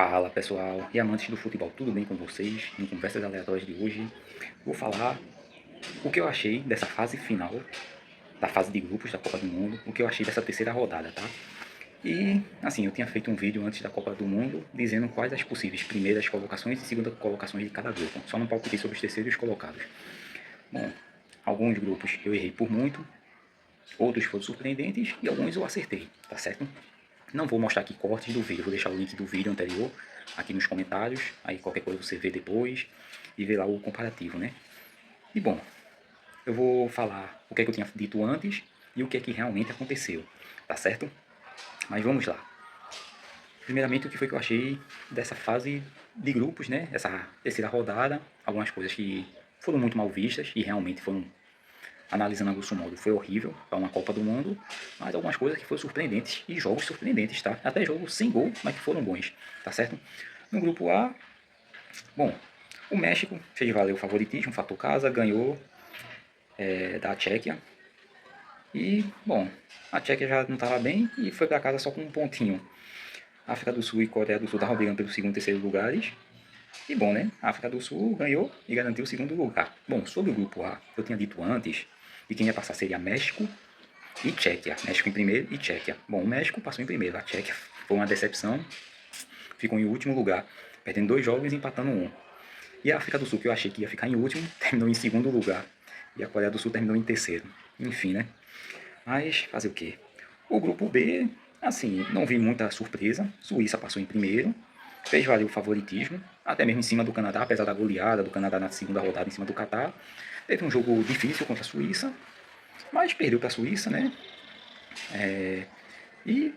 Fala pessoal e amantes do futebol, tudo bem com vocês? Em Conversas Aleatórias de hoje vou falar o que eu achei dessa fase final, da fase de grupos da Copa do Mundo, o que eu achei dessa terceira rodada, tá? E assim, eu tinha feito um vídeo antes da Copa do Mundo dizendo quais as possíveis primeiras colocações e segundas colocações de cada grupo, só não palpitei sobre os terceiros colocados. Bom, alguns grupos eu errei por muito, outros foram surpreendentes e alguns eu acertei, tá certo? Não vou mostrar aqui cortes do vídeo, vou deixar o link do vídeo anterior aqui nos comentários, aí qualquer coisa você vê depois e vê lá o comparativo, né? E bom, eu vou falar o que é que eu tinha dito antes e o que é que realmente aconteceu, tá certo? Mas vamos lá. Primeiramente, o que foi que eu achei dessa fase de grupos, né? Essa terceira rodada, algumas coisas que foram muito mal vistas e realmente foram, analisando a grosso modo, foi horrível para uma Copa do Mundo, mas algumas coisas que foram surpreendentes e jogos surpreendentes, tá? Até jogos sem gol, mas que foram bons, tá certo? No grupo A, bom, o México fez valer o favoritismo, fator casa, ganhou da Tchequia. E, bom, a Tchequia já não estava bem e foi para casa só com um pontinho. A África do Sul e Coreia do Sul estavam brigando pelo segundo e terceiro lugares. E bom, né? A África do Sul ganhou e garantiu o segundo lugar. Bom, sobre o grupo A, eu tinha dito antes que quem ia passar seria México e Tchequia. México em primeiro e Tchequia. Bom, o México passou em primeiro, a Tchequia foi uma decepção, ficou em último lugar, perdendo 2 jogos e empatando um. E a África do Sul, que eu achei que ia ficar em último, terminou em segundo lugar. E a Coreia do Sul terminou em terceiro. Enfim, né? Mas fazer o quê? O grupo B, assim, não vi muita surpresa. Suíça passou em primeiro, fez valer o favoritismo, até mesmo em cima do Canadá, apesar da goleada do Canadá na segunda rodada em cima do Catar. Teve um jogo difícil contra a Suíça, mas perdeu para a Suíça, né? E,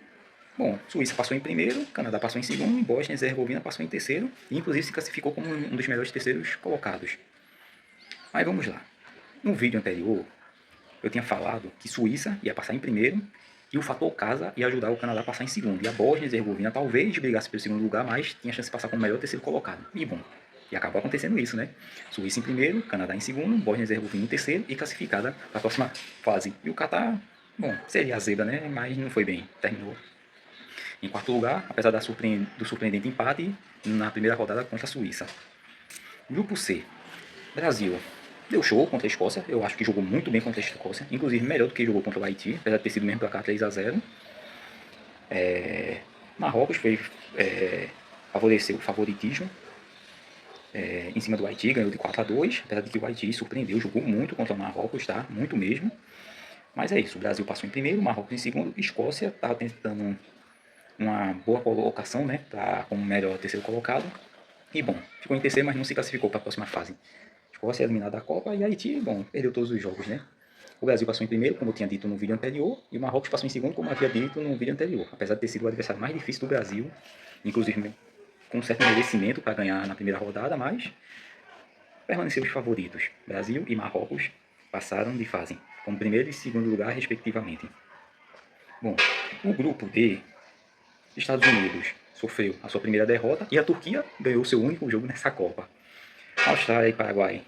bom, Suíça passou em primeiro, Canadá passou em segundo e Bósnia e Herzegovina passou em terceiro, e inclusive se classificou como um dos melhores terceiros colocados. Mas vamos lá. No vídeo anterior, eu tinha falado que Suíça ia passar em primeiro e o fator casa ia ajudar o Canadá a passar em segundo. E a Bósnia e Herzegovina talvez brigasse pelo segundo lugar, mas tinha chance de passar como melhor terceiro colocado. E bom, e acabou acontecendo isso, né? Suíça em primeiro, Canadá em segundo, Bósnia e Herzegovina em terceiro e classificada para a próxima fase. E o Catar, bom, seria a zebra, né? Mas não foi bem, terminou em quarto lugar, apesar do surpreendente empate na primeira rodada contra a Suíça. Grupo C, Brasil. Deu show contra a Escócia, eu acho que jogou muito bem contra a Escócia, inclusive melhor do que jogou contra o Haiti, apesar de ter sido mesmo placar 3-0. Marrocos favoreceu o favoritismo em cima do Haiti, ganhou de 4-2, apesar de que o Haiti surpreendeu, jogou muito contra o Marrocos, tá? Muito mesmo. Mas é isso, o Brasil passou em primeiro, o Marrocos em segundo, Escócia estava tentando uma boa colocação, né, como melhor terceiro colocado. E bom, ficou em terceiro, mas não se classificou para a próxima fase. Escócia eliminada da Copa e Haiti, bom, perdeu todos os jogos, né? O Brasil passou em primeiro, como eu tinha dito no vídeo anterior, e o Marrocos passou em segundo, como havia dito no vídeo anterior. Apesar de ter sido o adversário mais difícil do Brasil, inclusive com um certo merecimento para ganhar na primeira rodada, mas permaneceram os favoritos. Brasil e Marrocos passaram de fase, como primeiro e segundo lugar, respectivamente. Bom, o grupo D, Estados Unidos sofreu a sua primeira derrota e a Turquia ganhou seu único jogo nessa Copa. Austrália e Paraguai,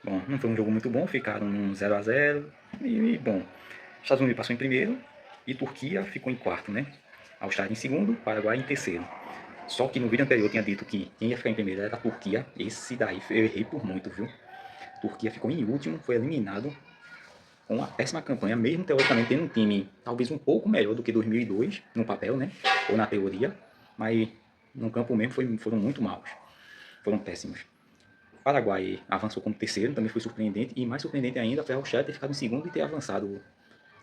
bom, não foi um jogo muito bom, ficaram 0-0 e bom, Estados Unidos passou em primeiro e Turquia ficou em quarto, né? Austrália em segundo, Paraguai em terceiro. Só que no vídeo anterior eu tinha dito que quem ia ficar em primeiro era a Turquia, esse daí eu errei por muito, viu? Turquia ficou em último, foi eliminado com uma péssima campanha, mesmo teoricamente tendo um time talvez um pouco melhor do que 2002 no papel, né? Ou na teoria, mas no campo mesmo foram muito maus, foram péssimos. O Paraguai avançou como terceiro, também foi surpreendente, e mais surpreendente ainda foi a Austrália ter ficado em segundo e ter avançado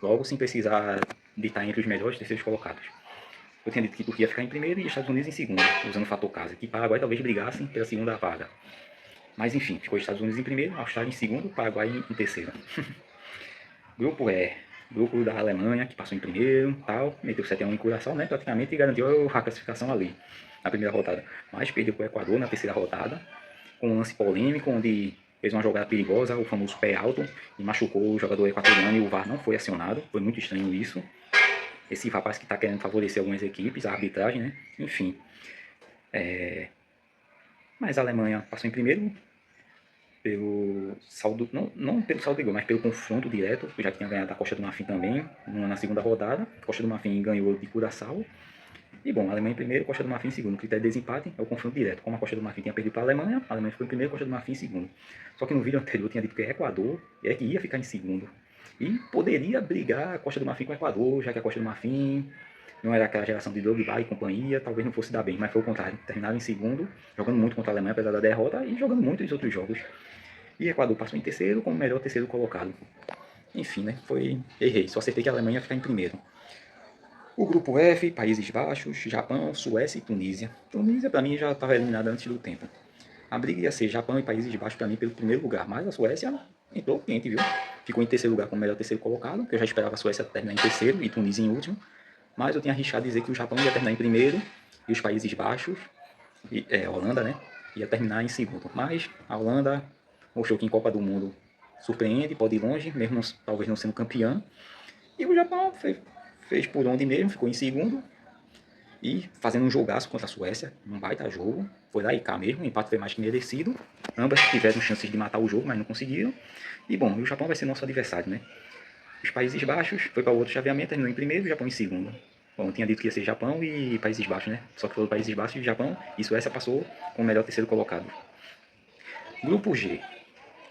logo sem precisar de estar entre os melhores terceiros colocados. Eu tinha dito que Turquia ia ficar em primeiro e Estados Unidos em segundo, usando o fator casa, que Paraguai talvez brigassem pela segunda vaga. Mas enfim, ficou Estados Unidos em primeiro, Austrália em segundo, Paraguai em terceiro. Grupo E, grupo da Alemanha, que passou em primeiro, tal, meteu 7-1 em Curaçao, né, praticamente, e garantiu a classificação ali, na primeira rodada. Mas perdeu para o Equador na terceira rodada, com um lance polêmico, onde fez uma jogada perigosa, o famoso pé alto, e machucou o jogador equatoriano e o VAR não foi acionado. Foi muito estranho isso. Esse VAR parece que está querendo favorecer algumas equipes, a arbitragem, né? Enfim. Mas a Alemanha passou em primeiro pelo saldo, não pelo saldo de gol, mas pelo confronto direto, já que tinha ganhado a Costa do Marfim também, na segunda rodada. A Costa do Marfim ganhou de Curaçao. E bom, a Alemanha em primeiro, Costa do Marfim em segundo. O critério de desempate é o confronto direto. Como a Costa do Marfim tinha perdido para a Alemanha ficou em primeiro, Costa do Marfim em segundo. Só que no vídeo anterior eu tinha dito que o Equador é que ia ficar em segundo. E poderia brigar a Costa do Marfim com o Equador, já que a Costa do Marfim não era aquela geração de Drogba e companhia, talvez não fosse dar bem, mas foi o contrário. Terminaram em segundo, jogando muito contra a Alemanha, apesar da derrota, e jogando muito os outros jogos. E Equador passou em terceiro como o melhor terceiro colocado. Enfim, né? Errei, só acertei que a Alemanha ia ficar em primeiro. O grupo F, Países Baixos, Japão, Suécia e Tunísia. Tunísia, para mim, já estava eliminada antes do tempo. A briga ia ser Japão e Países Baixos para mim pelo primeiro lugar, mas a Suécia entrou quente, viu? Ficou em terceiro lugar como melhor terceiro colocado, que eu já esperava a Suécia terminar em terceiro e Tunísia em último. Mas eu tinha arriscado dizer que o Japão ia terminar em primeiro e os Países Baixos, a Holanda, né, ia terminar em segundo. Mas a Holanda mostrou que em Copa do Mundo surpreende, pode ir longe, mesmo talvez não sendo campeã. E o Japão fez por onde mesmo, ficou em segundo. E fazendo um jogaço contra a Suécia, um baita jogo. Foi lá e cá mesmo, o empate foi mais que merecido. Ambas tiveram chances de matar o jogo, mas não conseguiram. E bom, o Japão vai ser nosso adversário, né? Os Países Baixos foi para o outro chaveamento, terminou em primeiro e o Japão em segundo. Bom, eu tinha dito que ia ser Japão e Países Baixos, né? Só que foi Países Baixos e Japão e Suécia passou com o melhor terceiro colocado. Grupo G.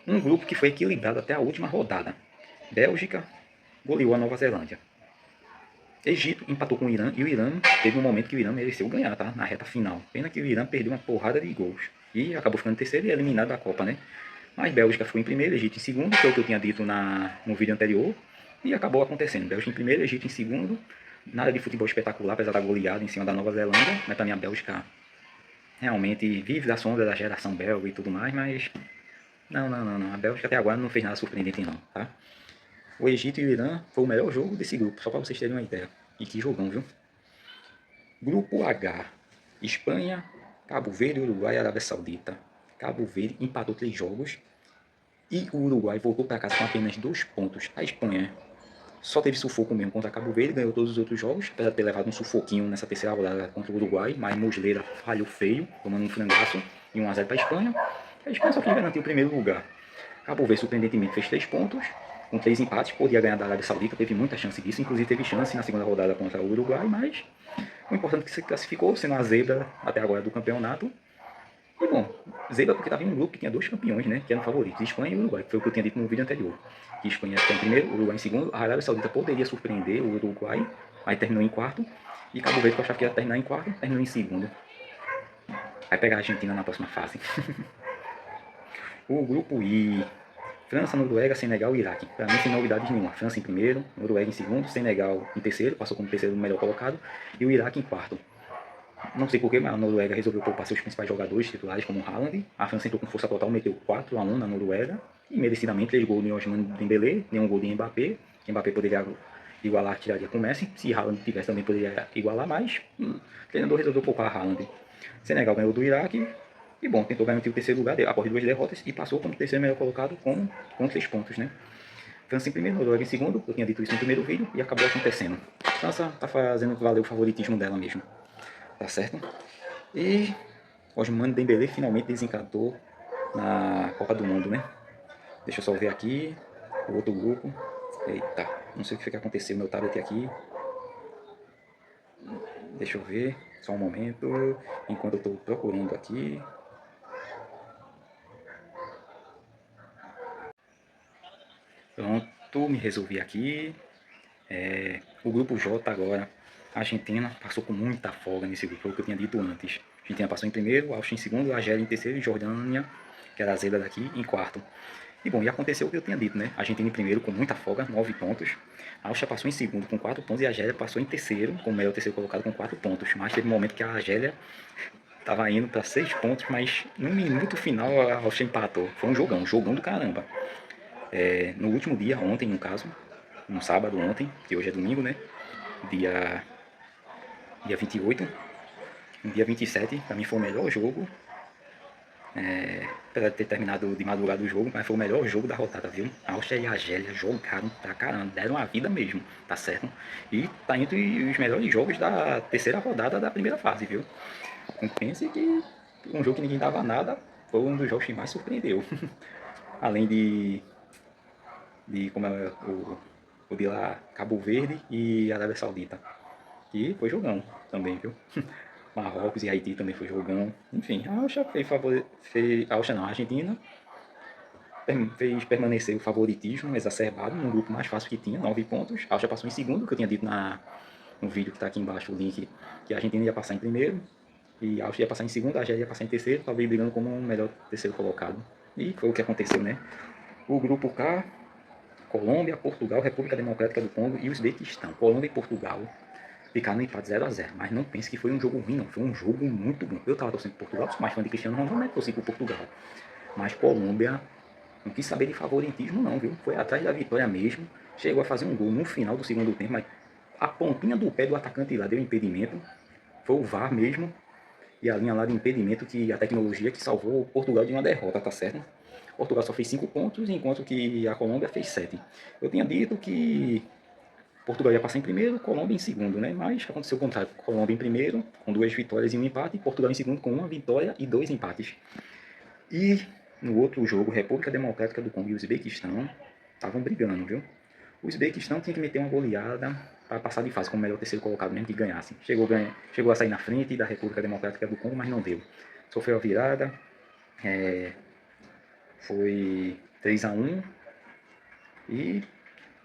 Um grupo que foi equilibrado até a última rodada. Bélgica goleou a Nova Zelândia. Egito empatou com o Irã e o Irã teve um momento que o Irã mereceu ganhar, tá? Na reta final. Pena que o Irã perdeu uma porrada de gols. E acabou ficando em terceiro e eliminado da Copa, né? Mas Bélgica foi em primeiro, Egito em segundo, que é o que eu tinha dito no vídeo anterior. E acabou acontecendo. Bélgica em primeiro, Egito em segundo. Nada de futebol espetacular, apesar da goleada em cima da Nova Zelândia. Mas pra mim a Bélgica realmente vive da sombra da geração belga e tudo mais, mas... Não. A Bélgica até agora não fez nada surpreendente não, tá? O Egito e o Irã foi o melhor jogo desse grupo, só para vocês terem uma ideia. E que jogão, viu? Grupo H. Espanha, Cabo Verde, Uruguai e Arábia Saudita. Cabo Verde empatou 3 jogos e o Uruguai voltou para casa com apenas 2 pontos. A Espanha só teve sufoco mesmo contra Cabo Verde, ganhou todos os outros jogos, apesar de ter levado um sufoquinho nessa terceira rodada contra o Uruguai, mas Muslera falhou feio, tomando um frangaço e 1 a 0 para a Espanha. A Espanha só quis garantir o primeiro lugar. Cabo Verde, surpreendentemente, fez 3 pontos, com 3 empates, podia ganhar da Arábia Saudita, teve muita chance disso, inclusive teve chance na segunda rodada contra o Uruguai, mas o importante é que se classificou, sendo a zebra até agora do campeonato. E bom, zebra porque estava em um grupo que tinha 2 campeões, né, que eram favoritos, Espanha e Uruguai, que foi o que eu tinha dito no vídeo anterior. Que Espanha está em primeiro, Uruguai em segundo, a Arábia Saudita poderia surpreender o Uruguai, aí terminou em quarto, e Cabo Verde, que eu achava que ia terminar em quarto, terminou em segundo. Vai pegar a Argentina na próxima fase. O grupo I. França, Noruega, Senegal e Iraque. Para mim, sem novidades nenhuma. França em primeiro, Noruega em segundo, Senegal em terceiro, passou como terceiro melhor colocado, e o Iraque em quarto. Não sei porquê, mas a Noruega resolveu poupar seus principais jogadores titulares, como o Haaland. A França entrou com força total, meteu 4 a 1 na Noruega, e merecidamente 3 gols de Ousmane Dembélé, nenhum gol de Mbappé. Mbappé poderia igualar, tiraria com o Messi. Se Haaland tivesse, também poderia igualar, mas o treinador resolveu poupar Haaland. Senegal ganhou do Iraque. E bom, tentou garantir o terceiro lugar após 2 derrotas e passou como terceiro melhor colocado com 3 pontos, né? França em primeiro, Noruega em segundo, eu tinha dito isso no primeiro vídeo e acabou acontecendo. França tá fazendo valer o favoritismo dela mesmo, tá certo? E Ousmane Dembélé finalmente desencantou na Copa do Mundo, né? Deixa eu só ver aqui o outro grupo. Eita, não sei o que foi que aconteceu, meu tablet aqui. Deixa eu ver, só um momento, enquanto eu estou procurando aqui. Pronto, me resolvi aqui. O grupo J agora, a Argentina passou com muita folga nesse grupo, foi o que eu tinha dito antes. A Argentina passou em primeiro, a Áustria em segundo, a Argélia em terceiro e Jordânia, que era a zebra daqui, em quarto. E bom, e aconteceu o que eu tinha dito, né? A Argentina em primeiro com muita folga, 9 pontos. A Áustria passou em segundo com 4 pontos e a Argélia passou em terceiro, com o melhor terceiro colocado com 4 pontos. Mas teve um momento que a Argélia estava indo para 6 pontos, mas no minuto final a Áustria empatou. Foi um jogão do caramba. No último dia, ontem no caso, no sábado ontem, que hoje é domingo, né? Dia 28, no dia 27, para mim foi o melhor jogo. Apesar de ter terminado de madrugada o jogo, mas foi o melhor jogo da rodada, viu? A Áustria e a Argélia jogaram pra caramba, deram a vida mesmo, tá certo? E tá entre os melhores jogos da terceira rodada da primeira fase, viu? Então pense que um jogo que ninguém dava nada, foi um dos jogos que mais surpreendeu. Além de como é o de lá, Cabo Verde e Arábia Saudita, que foi jogão também, viu? Marrocos e Haiti também foi jogão. Enfim, a Áustria fez a Áustria não, a Argentina fez permanecer o favoritismo exacerbado no grupo mais fácil que tinha, 9 pontos. A Áustria passou em segundo, que eu tinha dito no vídeo que está aqui embaixo, o link, que a Argentina ia passar em primeiro, e a Áustria ia passar em segundo, a Argentina ia passar em terceiro, talvez brigando como o melhor terceiro colocado. E foi o que aconteceu, né? O grupo K, Colômbia, Portugal, República Democrática do Congo e Uzbequistão. Colômbia e Portugal ficaram no empate 0x0, mas não pense que foi um jogo ruim, não. Foi um jogo muito bom. Eu estava torcendo por Portugal, sou mais fã de Cristiano Ronaldo, mas torci por Portugal. Mas Colômbia não quis saber de favoritismo, não, viu? Foi atrás da vitória mesmo. Chegou a fazer um gol no final do segundo tempo, mas a pontinha do pé do atacante lá deu impedimento. Foi o VAR mesmo. E a linha lá de impedimento, que a tecnologia que salvou Portugal de uma derrota, tá certo? Portugal só fez 5 pontos, enquanto que a Colômbia fez 7. Eu tinha dito que Portugal ia passar em primeiro, Colômbia em segundo, né? Mas aconteceu o contrário. Colômbia em primeiro, com 2 vitórias e um empate, e Portugal em segundo, com 1 vitória e 2 empates. E no outro jogo, República Democrática do Congo e Uzbequistão estavam brigando, viu? O Uzbequistão tinha que meter uma goleada para passar de fase como o melhor terceiro colocado, mesmo que ganhasse. Chegou a sair na frente da República Democrática do Congo, mas não deu. Sofreu a virada, foi 3-1 e,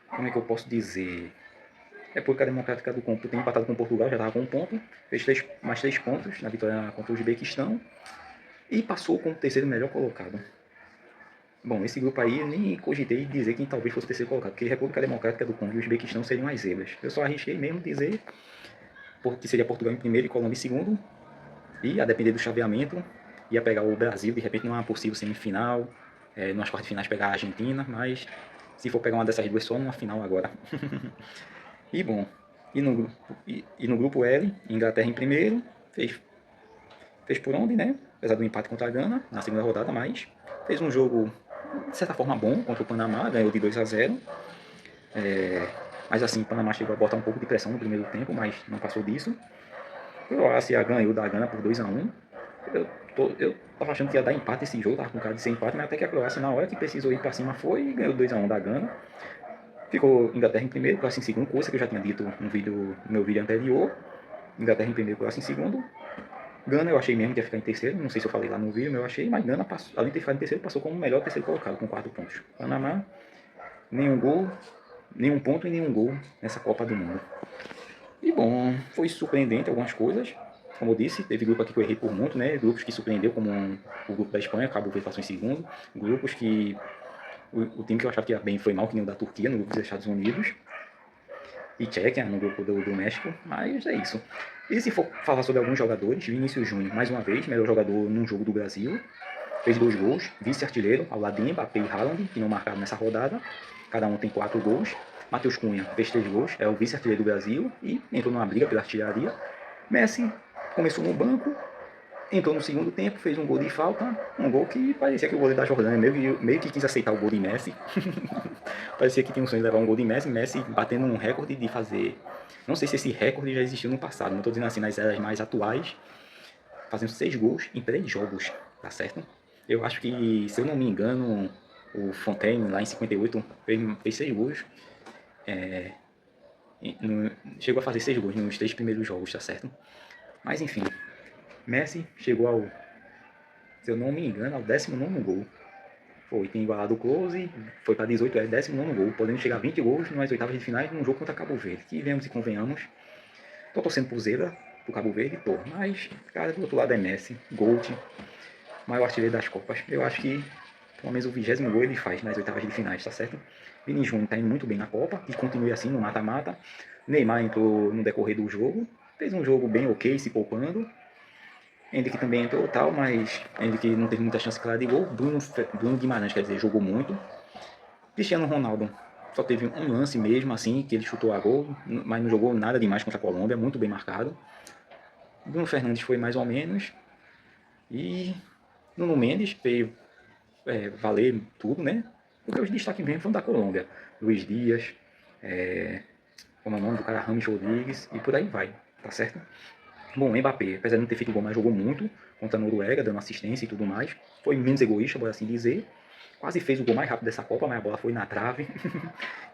como é que eu posso dizer, a República Democrática do Congo tem empatado com Portugal, já estava com 1 ponto, fez mais 3 pontos na vitória contra o Uzbequistão e passou como o terceiro melhor colocado. Bom, esse grupo aí eu nem cogitei dizer quem talvez fosse o terceiro colocado, porque República Democrática do Congo e Uzbequistão seriam as zebras. Eu só arrisquei mesmo dizer que seria Portugal em primeiro e Colômbia em segundo, e a depender do chaveamento, ia pegar o Brasil de repente numa possível semifinal, nas quartas finais pegar a Argentina, mas se for pegar uma dessas duas só numa final agora. E bom, e no grupo L, Inglaterra em primeiro, fez por onde, né? Apesar do empate contra a Gana na segunda rodada, mas fez um jogo de certa forma bom contra o Panamá, ganhou de 2-0. Mas assim, o Panamá chegou a botar um pouco de pressão no primeiro tempo, mas não passou disso. A Croácia ganhou da Gana por 2-1. Eu tava achando que ia dar empate esse jogo, tava com cara de ser empate, mas até que a Croácia, na hora que precisou ir pra cima, foi e ganhou 2-1 da Gana. Ficou Inglaterra em primeiro, Croácia em segundo, coisa que eu já tinha dito no meu vídeo anterior. Inglaterra em primeiro, Croácia em segundo. Gana eu achei mesmo que ia ficar em terceiro, não sei se eu falei lá no vídeo, mas eu achei, mas Gana, passou, além de ficar em terceiro, passou como o melhor terceiro colocado, com 4 pontos. Panamá, nenhum gol, nenhum ponto e nenhum gol nessa Copa do Mundo. E bom, foi surpreendente algumas coisas, como eu disse, teve grupo aqui que eu errei por muito, né? Grupos que surpreendeu, como o grupo da Espanha, Cabo Verde passou em segundo. Grupos que o time que eu achava que ia bem foi mal, que nem o da Turquia, no grupo dos Estados Unidos. E Tchequia, no grupo do México, mas é isso. E se for falar sobre alguns jogadores, Vinícius Júnior, mais uma vez, melhor jogador num jogo do Brasil, fez 2 gols, vice-artilheiro, ao lado de Mbappé e Haaland, que não marcaram nessa rodada, cada um tem 4 gols. Matheus Cunha fez 3 gols, é o vice-artilheiro do Brasil e entrou numa briga pela artilharia. Messi começou no banco, entrou no segundo tempo, fez um gol de falta, um gol que parecia que o goleiro da Jordânia meio que quis aceitar o gol de Messi. Parecia que tinha um sonho de levar um gol de Messi, Messi batendo um recorde de fazer... Não sei se esse recorde já existiu no passado, não estou dizendo assim nas eras mais atuais, fazendo 6 gols em 3 jogos, tá certo? Eu acho que, se eu não me engano, o Fontaine, lá em 58, fez 6 gols. Chegou a fazer 6 gols nos 3 primeiros jogos, tá certo? Mas enfim, Messi chegou ao, se eu não me engano, ao 19º gol. Foi, tem igualado o Close, foi para 18, é 19º gol, podendo chegar a 20 gols nas oitavas de finais num jogo contra Cabo Verde. Que vemos e convenhamos, tô torcendo por zebra, pro Cabo Verde, tô. Mas, cara, do outro lado é Messi, Gold, maior artilheiro das Copas. Eu acho que pelo menos o 20º gol ele faz nas oitavas de finais, tá certo? Vini Júnior tá indo muito bem na Copa, e continue assim no mata-mata. Neymar entrou no decorrer do jogo, fez um jogo bem ok, se poupando. Henrique também entrou tal, mas Henrique não teve muita chance clara de gol. Bruno Guimarães, quer dizer, jogou muito. Cristiano Ronaldo só teve um lance mesmo, assim, que ele chutou a gol, mas não jogou nada demais contra a Colômbia, muito bem marcado. Bruno Fernandes foi mais ou menos. E Nuno Mendes fez valer tudo, né? Porque os destaques mesmo foram da Colômbia. Luiz Dias, como é o nome do cara, Rames Rodrigues, e por aí vai, tá certo? Bom, Mbappé, apesar de não ter feito gol, mas jogou muito contra a Noruega, dando assistência e tudo mais. Foi menos egoísta, por assim dizer. Quase fez o gol mais rápido dessa Copa, mas a bola foi na trave.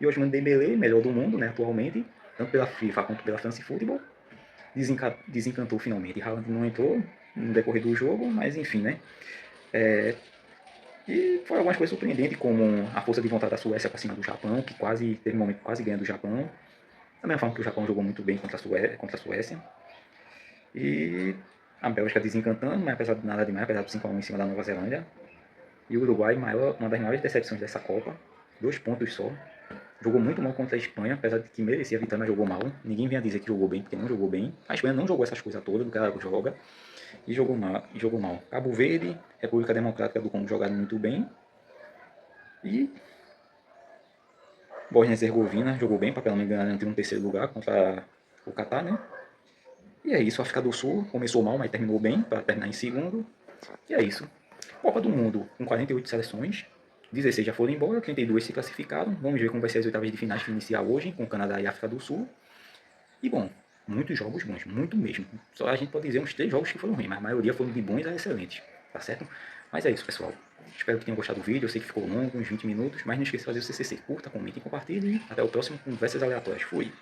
E Ousmane Dembélé, melhor do mundo, né, atualmente, tanto pela FIFA quanto pela France Football. desencantou finalmente. Haaland não entrou no decorrer do jogo, mas enfim, né? E foram algumas coisas surpreendentes, como a força de vontade da Suécia para cima do Japão, que quase teve um momento quase ganha do Japão. Da mesma forma que o Japão jogou muito bem contra a Suécia. E a Bélgica desencantando, mas apesar de nada demais, apesar do 5 a 1 em cima da Nova Zelândia. E o Uruguai, uma das maiores decepções dessa Copa. 2 pontos só. Jogou muito mal contra a Espanha, apesar de que merecia a vitória, mas jogou mal. Ninguém vinha dizer que jogou bem, porque não jogou bem. A Espanha não jogou essas coisas todas do que ela joga. E jogou mal. Cabo Verde, República Democrática do Congo jogaram muito bem. E Bósnia e Herzegovina jogou bem para pelo menos garantir um terceiro lugar contra o Catar, né? E é isso, a África do Sul começou mal, mas terminou bem para terminar em segundo. E é isso. Copa do Mundo com 48 seleções, 16 já foram embora, 32 se classificaram. Vamos ver como vai ser as oitavas de finais que iniciar hoje com Canadá e África do Sul. E bom, muitos jogos bons, muito mesmo. Só a gente pode dizer uns 3 jogos que foram ruins, mas a maioria foram de bons a excelentes, tá certo? Mas é isso, pessoal. Espero que tenham gostado do vídeo. Eu sei que ficou longo, uns 20 minutos, mas não esqueça de fazer o CCC. Curta, comente e compartilhe. Até o próximo Conversas Aleatórias. Fui!